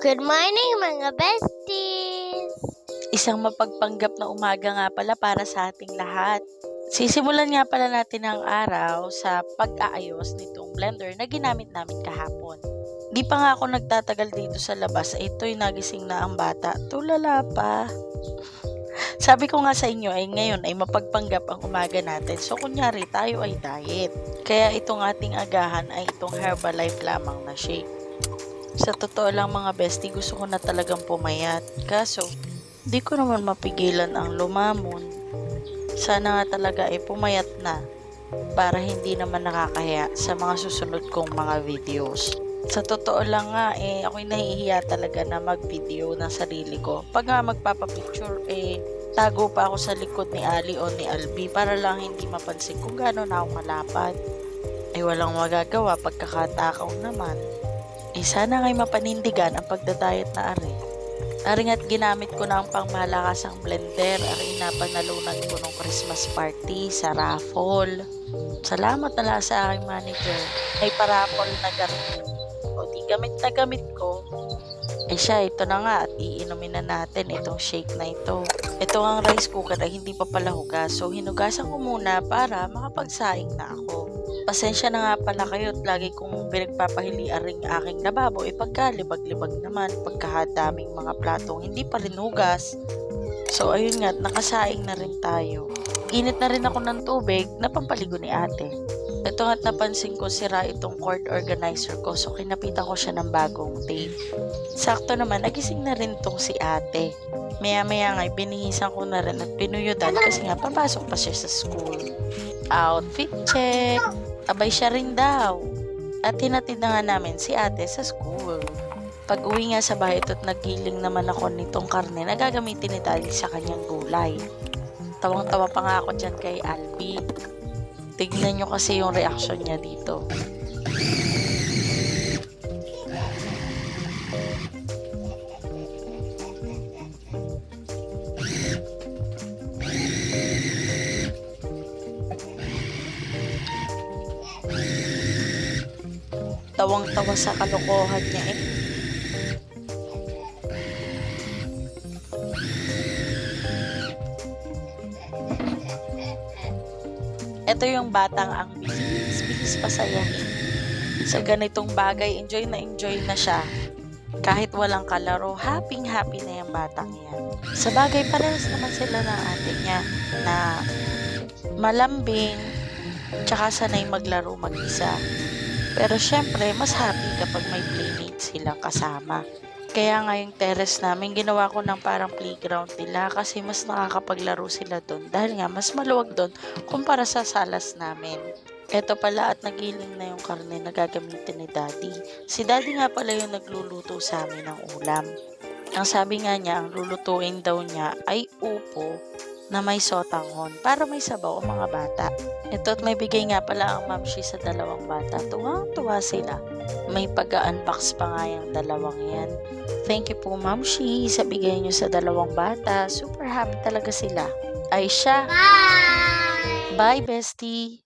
Good morning mga besties! Isang mapagpanggap na umaga nga pala para sa ating lahat. Sisimulan nga pala natin ang araw sa pag-aayos nitong blender na ginamit namin kahapon. Di pa nga ako nagtatagal dito sa labas, ito'y nagising na ang bata. Tulala pa. Sabi ko nga sa inyo ay ngayon ay mapagpanggap ang umaga natin. So kunyari tayo ay diet. Kaya itong ating agahan ay itong Herbalife lamang na shake. Sa totoo lang mga bestie, gusto ko na talagang pumayat. Kaso, di ko naman mapigilan ang lumamon. Sana nga talaga ay pumayat na para hindi naman nakakahiya sa mga susunod kong mga videos. Sa totoo lang nga ako'y nahihiya talaga na mag-video ng sarili ko. Pag nga magpapapicture tago pa ako sa likod ni Ali o ni Albi para lang hindi mapansin kung gaano na ako malapad. Walang magagawa pagkakatakaw naman. Sana nga'y mapanindigan ang pagdadayat na ari. Aring at ginamit ko na ang pangmalakasang blender. Aring na panalunan ko nung Christmas party sa raffle. Salamat na lang sa aking manager. May paraffle na garmin. O di gamit na gamit ko. Siya, ito na nga at iinumin na natin itong shake na ito. Ito ang rice cooker ay hindi pa pala hugas. So hinugasan ko muna para makapagsaing na ako. Pasensya na nga pala kayo at lagi kong pinagpapahili aring aking lababo pagkalibag-libag naman pagkahadaming mga platong hindi pa rin hugas. So ayun nga, nakasaing na rin tayo. Init na rin ako ng tubig na pampaligo ni ate. Ito nga't napansin ko sira itong cord organizer ko so kinapitan ko siya ng bagong tape. Sakto naman, nagising na rin itong si ate. Maya-maya nga, binihisan ko na rin at pinuyudan kasi nga papasok pa siya sa school. Outfit check! Abay siya rin daw. At hinatid na nga namin si ate sa school. Pag uwi nga sa bahay ito't nagiling naman ako nitong karne na gagamitin ni daddy sa kanyang gulay. Tawang-tawa pa nga ako dyan kay Albi. Tignan nyo kasi yung reaction niya dito. Tawang-tawa sa kalokohan niya Ito yung batang ang bilis pasayahin. Sa ganitong bagay, enjoy na siya. Kahit walang kalaro, happy na yung batang yan. Sa bagay, parehas naman sila ng ate niya na malambing, tsaka sanay maglaro mag-isa. Pero syempre, mas happy kapag may playmates silang kasama. Kaya nga yung terrace namin, ginawa ko ng parang playground nila kasi mas nakakapaglaro sila doon dahil nga mas maluwag doon kumpara sa salas namin. Eto pala at nagiling na yung karne na gagamitin ni daddy. Si daddy nga pala yung nagluluto sa amin ng ulam. Ang sabi nga niya, ang lulutuin daw niya ay upo na may sotanghon para may sabaw ang mga bata. Ito at may bigay nga pala ang mamshi sa dalawang bata. Tuwang-tuwa sila. May pag-unbox pa nga yung dalawang yan. Thank you po mamshi sa bigay nyo sa dalawang bata. Super happy talaga sila. Aisha! Bye! Bye bestie!